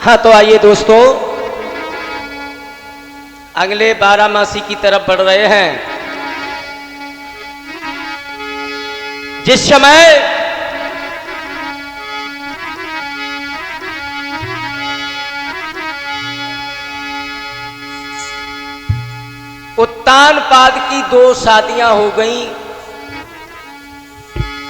हाँ तो आइए दोस्तों, अगले 12 मासी की तरफ बढ़ रहे हैं। जिस समय उत्तानपाद की 2 शादियां हो गईं।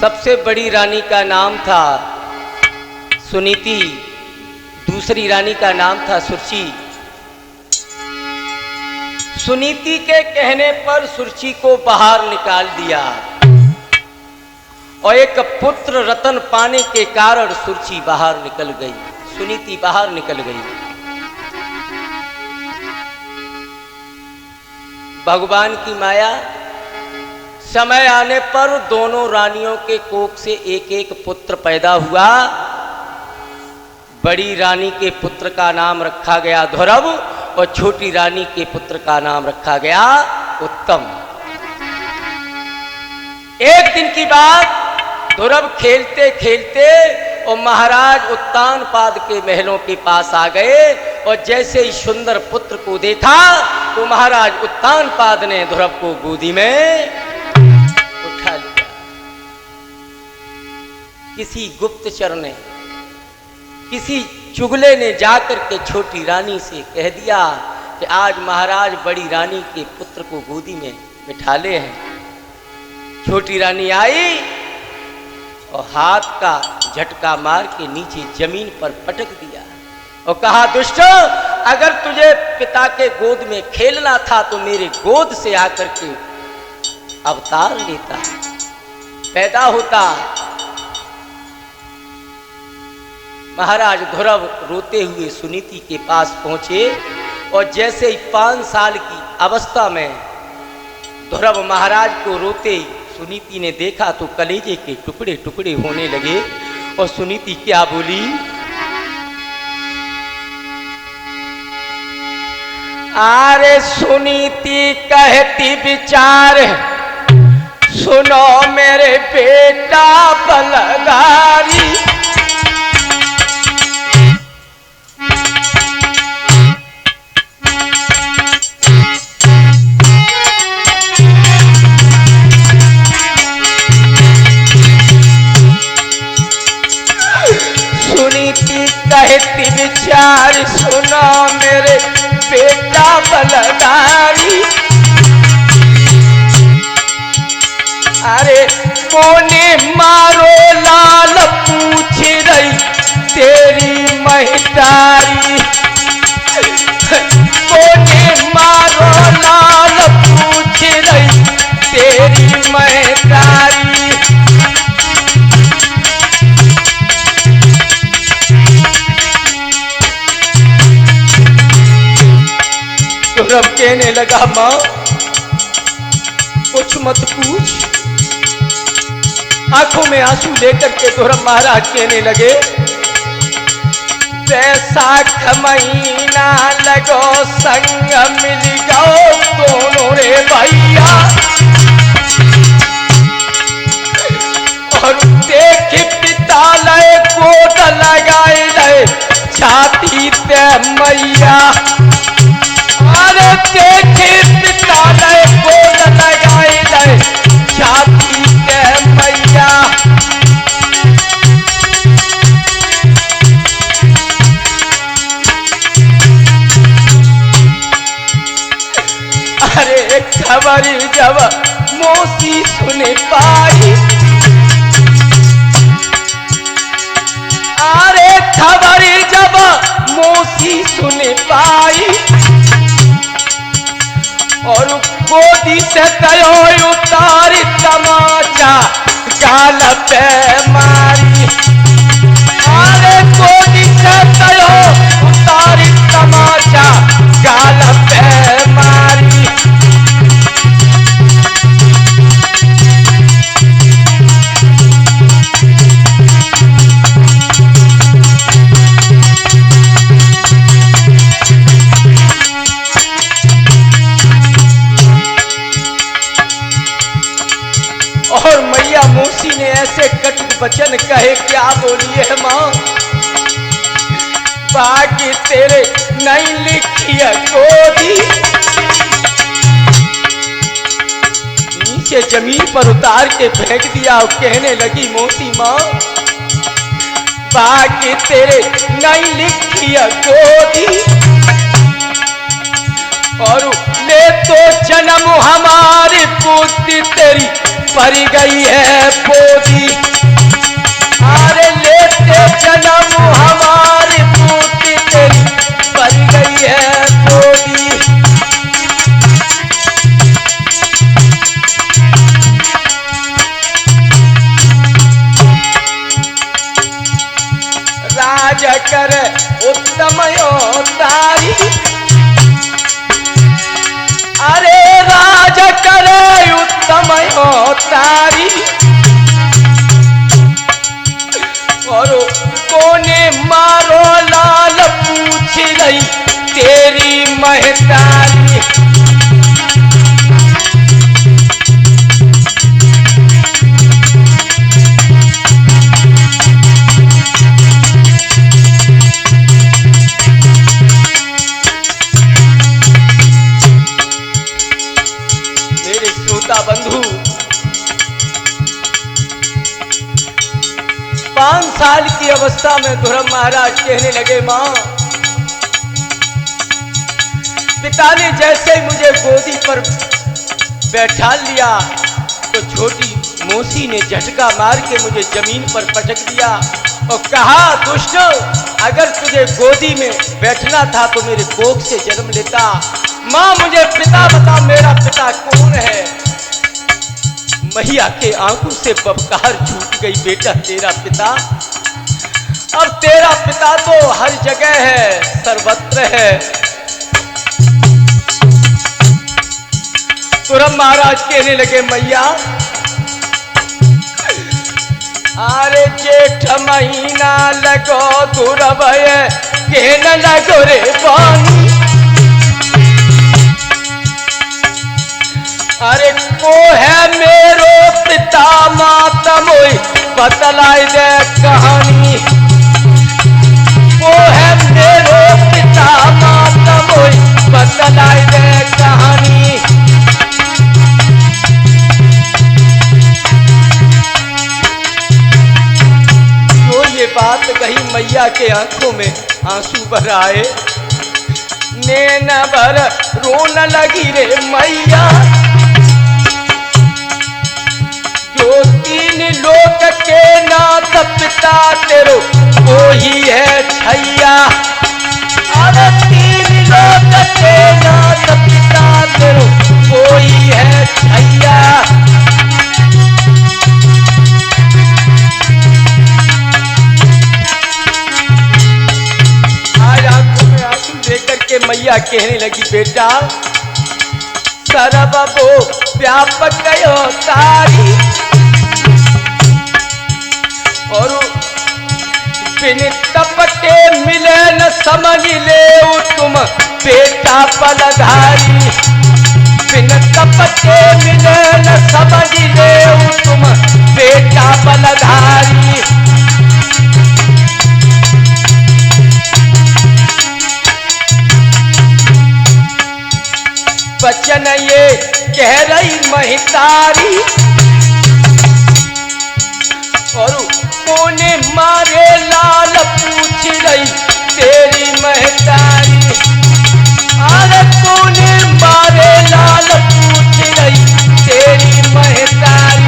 सबसे बड़ी रानी का नाम था सुनीति, दूसरी रानी का नाम था सुरुचि। सुनीति के कहने पर सुरुचि को बाहर निकाल दिया और एक पुत्र रतन पाने के कारण सुरुचि बाहर निकल गई, सुनीति बाहर निकल गई। भगवान की माया, समय आने पर दोनों रानियों के कोख से एक एक पुत्र पैदा हुआ। बड़ी रानी के पुत्र का नाम रखा गया ध्रुव और छोटी रानी के पुत्र का नाम रखा गया उत्तम। एक दिन की बात, ध्रुव खेलते खेलते और महाराज उत्तानपाद के महलों के पास आ गए और जैसे ही सुंदर पुत्र को देखा तो महाराज उत्तानपाद ने ध्रुव को गोदी में उठा लिया। किसी गुप्तचर ने, किसी चुगले ने जाकर के छोटी रानी से कह दिया कि आज महाराज बड़ी रानी के पुत्र को गोदी में बिठा ले हैं। छोटी रानी आई और हाथ का झटका मार के नीचे जमीन पर पटक दिया और कहा, दुष्ट, अगर तुझे पिता के गोद में खेलना था तो मेरे गोद से आकर के अवतार लेता, पैदा होता। महाराज ध्रुव रोते हुए सुनीति के पास पहुंचे और जैसे ही 5 साल की अवस्था में ध्रुव महाराज को रोते सुनीति ने देखा तो कलेजे के टुकड़े टुकड़े होने लगे। और सुनीति क्या बोली, अरे सुनीति कहती विचार, सुनो मेरे बेटा बलगारी। कहती विचार, सुनो मेरे बेटा बलदारी। अरे कोने मारो लाल पूछ रही तेरी महतारी। कोने मारो लाल पूछ रही तेरी महतारी। ध्रुव कहने लगा, मां कुछ मत पूछ। आंखों में आंसू लेकर के ध्रुव महाराज कहने लगे, वैशाख महीना लगो संग मिल गो दोनों रे भैया। और देख पिता लय गोद लगाए लय छाती पे मैया। अरे देखे पिता लय गोद लगाए लय छाती पे मैया। अरे खबर जब मौसी सुन पाई, अरे खबर जब मौसी सुन पाई और गोदी से तयो उतारी तमाचा गाल पे मारी। अरे गोदी से तयो उतारी तमाचा गाल पे मारी। और मैया मौसी ने ऐसे कटु वचन कहे, क्या बोलिए मां, भाग्य तेरे नहीं लिखिया गोदी। नीचे जमीन पर उतार के फेंक दिया और कहने लगी मोती माँ, भाग्य तेरे नहीं लिखिया गोदी, और ले तो जन्म हमारी पुत्री तेरी पर गई है पोदी। अरे लेते जन्म हमारी पुत्री तेरी पर गई है पोदी। राज कर उत्तम तारी, अरे राज करे उत्तम तारी, और कोने मारो लाल पूछ रही तेरी महतारी। मेरे श्रोता बंधु, 5 साल की अवस्था में धर्म महाराज कहने लगे मां, पिता ने जैसे ही मुझे गोदी पर बैठा लिया तो छोटी मौसी ने झटका मार के मुझे जमीन पर पटक दिया और कहा, दुष्ट, अगर तुझे गोदी में बैठना था तो मेरे कोख से जन्म लेता। मां मुझे पिता बता, मेरा पिता कौन है? मैया के आंखों से बबकार छूट गई, बेटा तेरा पिता, अब तेरा पिता तो हर जगह है, सर्वत्र है। तुरंत महाराज कहने लगे, मैया अरे जेठ महीना लगो दुर्भय कहने लगो रे बानी, अरे को है मेरो पिता माता मोई बतलाई दे कहानी, को है मेरो पिता माता मोई बतलाई दे कहानी। जो ये बात कही मैया के आंखों में आंसू भर आए, नैना भर रोन लगी रे मैया, जो 3 लोक के नाथ पिता तेरो वो ही है छैया। अरे 3 लोक के नाथ पिता तेरो वो ही है छैया। आज आंखों में आंसू लेकर के मैया कहने लगी, बेटा सर्वो व्यापक तारी, और बिन तप के मिले न समझ ले तुम बेटा पलधारी, बिन तप के मिले न समझ ले तुम बेटा पलधारी। वचन ये कह रही महितारी, और कोने मारे लाल पूछ रही तेरी महतारी, अरे कोने मारे लाल पूछ रही तेरी महतारी।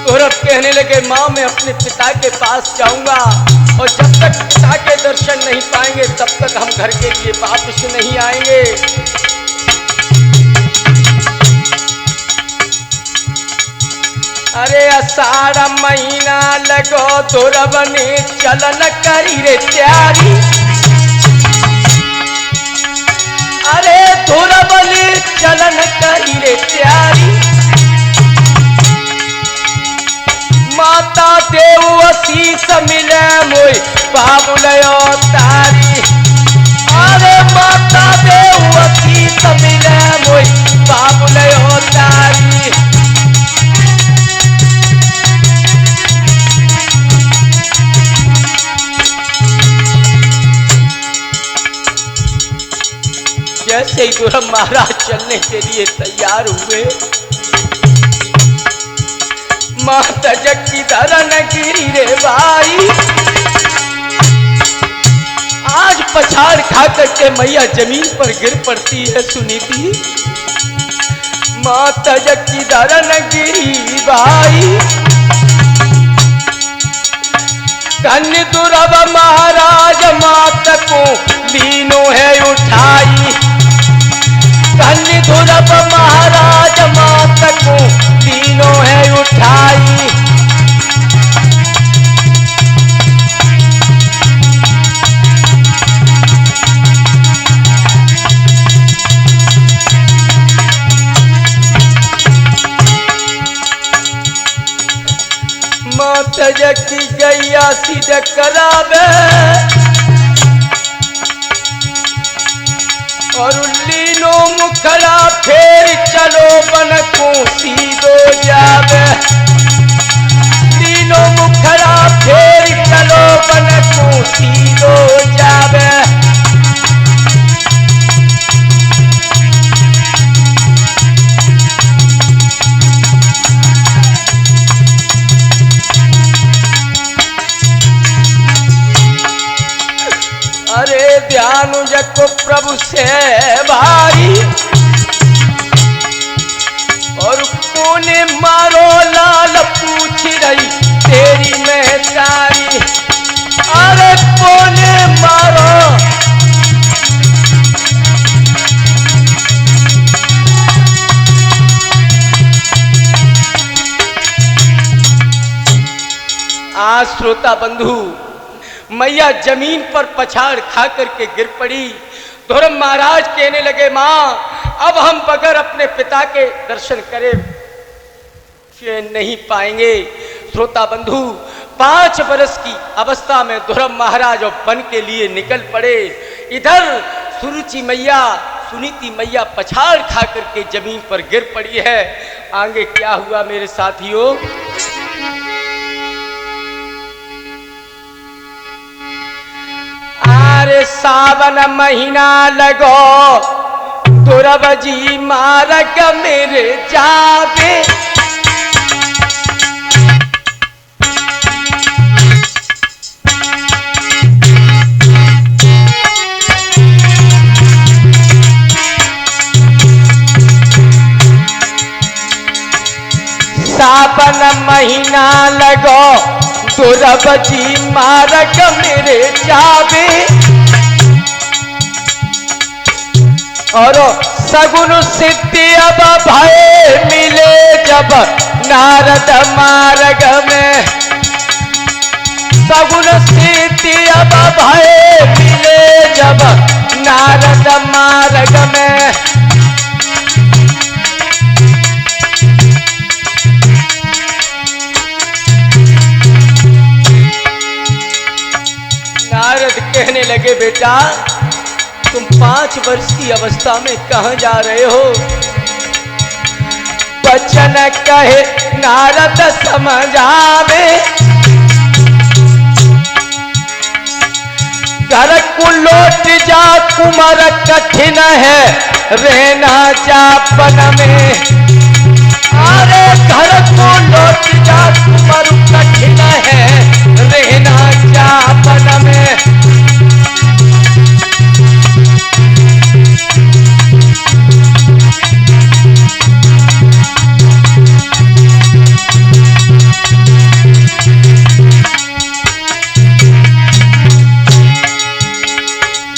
सौरभ कहने लगे, माँ मैं अपने पिता के पास जाऊंगा और जब तक पिता के दर्शन नहीं पाएंगे तब तक हम घर के लिए वापस नहीं आएंगे। अरे आषाढ़ महीना लगो धुरब ने चलन करी रे त्यारी, अरे धुरब ने चलन करी रे त्यारी। माता देव आशीष मिले मोई बाबुलयो तारी। अरे माता देवकी तमिले मोई बाबुलयो तारी। जैसे ही धर्म महाराज चलने के लिए तैयार हुए, माता जक्की धरन गिरी रे भाई। आज पछाड़ खा करके मैया जमीन पर गिर पड़ती है सुनीति। माता जक्की धरन गिरी भाई। धन्य दुर्लभ महाराज मात को लीनो है उठाई। धन्य दुर्लभ महाराज मात को लीनो है उठाई। माता जक्की गैया सीधा करावे और लीनो मुखड़ा फेर चलो बन को सीधो जावे। लीनो मुखड़ा फेर चलो बन को सीधो जावे। अरे ध्यान जको प्रभु से भाई और कोने मारो लाल पूछ रही तेरी महतारी। अरे कोने मारो आज श्रोता बंधु मैया जमीन पर पछाड़ खा करके गिर पड़ी। धर्म महाराज कहने लगे, मां अब हम बगैर अपने पिता के दर्शन करे नहीं पाएंगे। श्रोता बंधु 5 वर्ष की अवस्था में धर्म महाराज और वन के लिए निकल पड़े। इधर सुरुचि मैया सुनीति मैया पछाड़ खा करके जमीन पर गिर पड़ी है। आगे क्या हुआ मेरे साथियों? अरे सावन महीना लगो दुर्लभ जी मार्ग मेरे जावे। सावन महीना लगो दुर्लभ जी मार्ग मेरे जावे। और सगुन सिद्धि अब भय मिले जब नारद मार्ग में। सगुन सिद्धि अब भय मिले जब नारद मार्ग में। नारद कहने लगे, बेटा तुम 5 वर्ष की अवस्था में कहां जा रहे हो? बचन कहे नारद समझावे। घर को लौट जा कुमार कठिन है रहना जापन में। अरे घर को लौट जा कुमार कठिन है रहना जापन में।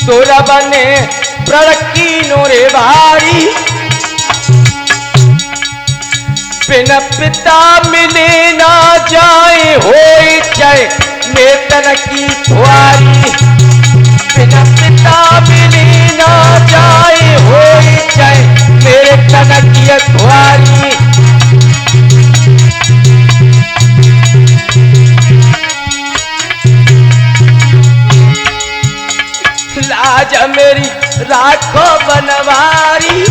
दुर्लभ ने प्रण कीनो रे भारी। बिन पिता मिले ना जाए होई चाहे वेतन की खुआरी। बिन पिता मिले ना जाए होई चाहे मेरे तन की खुआरी। राखो बनवारी,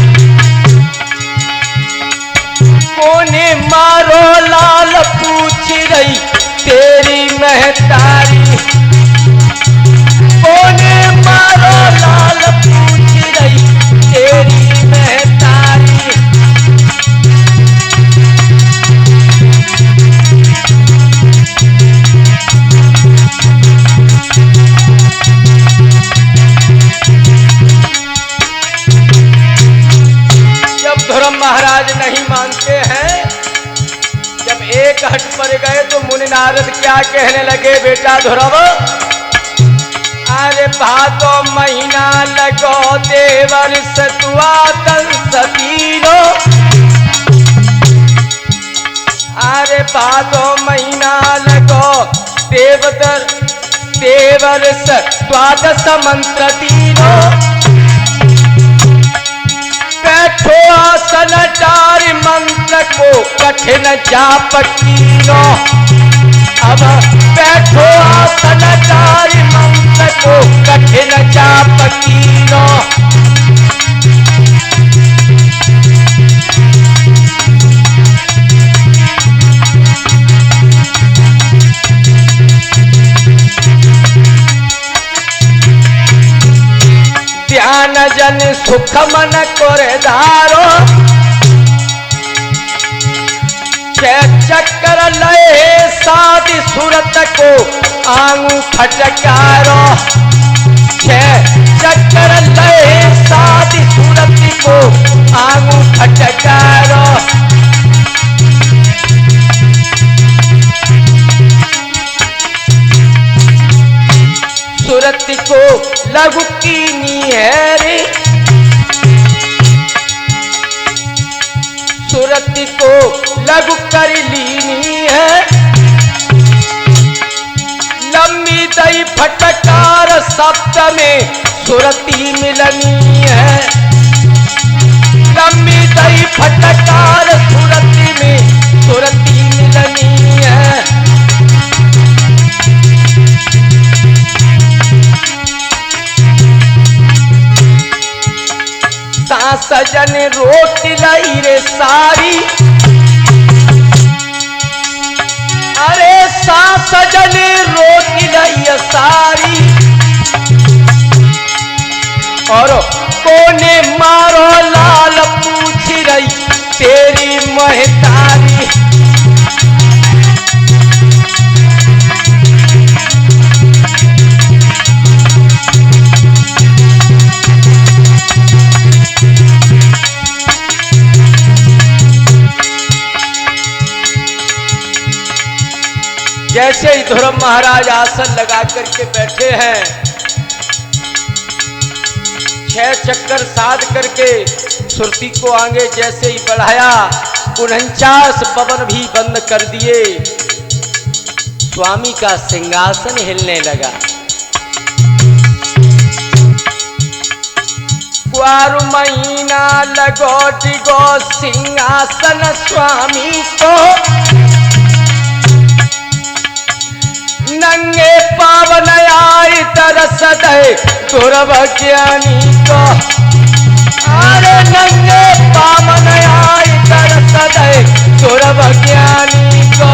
कोने मारो लाल पूछ रही तेरी महतारी, कोने मारो लाल पूछ रही तेरी महतारी। जब धर्म महाराज नहीं मानते हैं, जब एक हट पर गए तो मुनि नारद क्या कहने लगे, बेटा ध्रुव, अरे भादो महीना लगो देवर सतुआ तन सतीरो, अरे भादो महीना लगो देवर द्वादश मंत्र तीनो, बैठो आसन चारि मंत्र को कठिन जाप कीनो, अब बैठो आसन चारि मंत्र को कठिन जाप कीनो। ध्यान जन सुख मन करे धारो, चक्कर लय साधि सूरत को आंगू फटकारो, चक्कर लय साधि सूरत को आंगू फटकारो। सूरत को लघु कीनी है रे, सूरत को लघु कर लीनी है, लंबी दई फटकार शब्द में सुरती मिलनी है, लंबी दई फटकार सुरती में सुरती मिलनी है। सजन रोटी लाई रे सारी, अरे सजन रोटी लाई सारी, और कोने मारो लाल पूछ रही तेरी महतारी, जैसे ही ध्रुव महाराज आसन लगा करके बैठे हैं, 6 चक्कर साध करके सुरती को आगे जैसे ही बढ़ाया, 49 पवन भी बंद कर दिए, स्वामी का सिंहासन हिलने लगा। क्वारू महीना लगो डिगो सिंहासन स्वामी को, नंगे पावन आई तरस दे ध्रुव ज्ञानी को, अरे नंगे पावन आई तरस दे ध्रुव ज्ञानी को।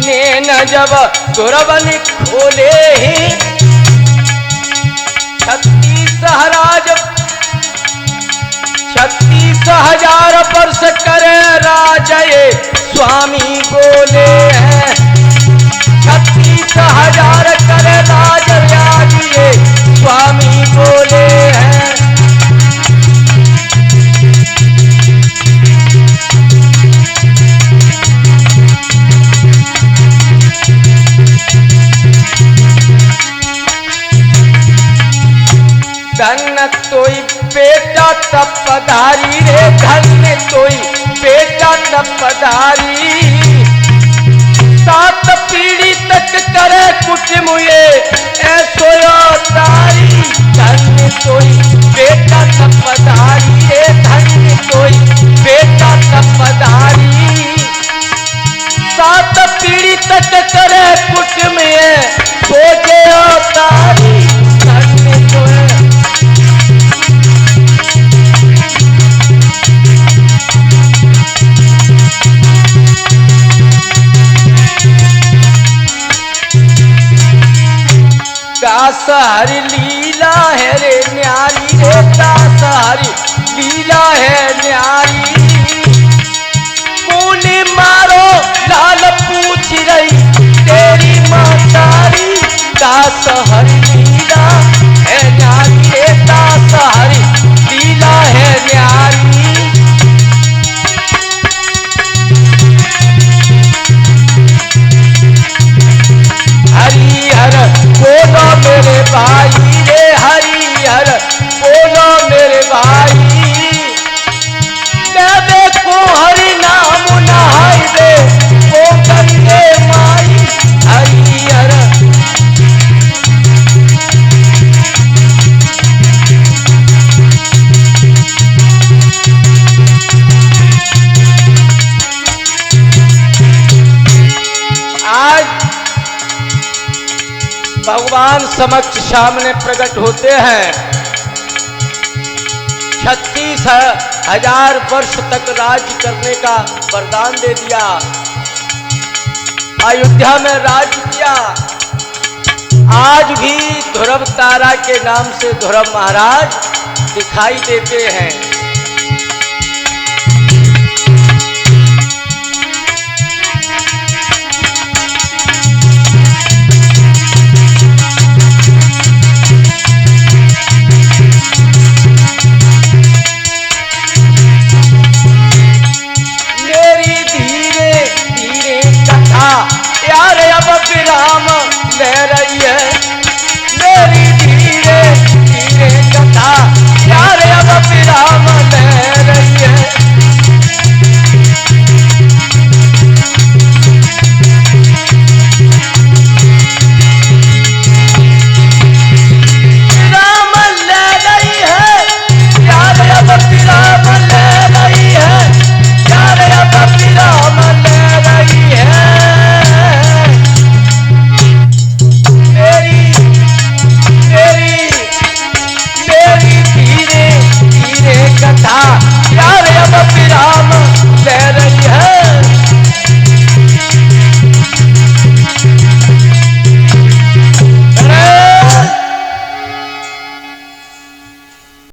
नैन जब ध्रुव ने खोले ही, 36,000 वर्ष करे राजये स्वामी बोले हैं, 36,000 करे राजये स्वामी बोले हैं। धन तोई बेटा तपधारी रे, धन तोई बेटा तपधारी, 7 पीढ़ी तक करे कुटमुए ऐसो तारी, धन तोई बेटा तपधारी। दास हरि लीला है रे न्यारी रे, दास हरि लीला है न्यारी। बोले मारो लाल पूछ रही तेरी मातारी, दास हरि लीला है न्यारी रे, दास हरि लीला है न्यारी। हरिहर बोलो मेरे भाई रे, हरिहर बोलो मेरे भाई। मैं देखो हरि नाम नहाई दे वो गंगे माई, हरिहर। आज भगवान समक्ष सामने प्रकट होते हैं। 36,000 वर्ष तक राज्य करने का वरदान दे दिया, अयोध्या में राज्य किया। आज भी ध्रुव तारा के नाम से ध्रुव महाराज दिखाई देते हैं।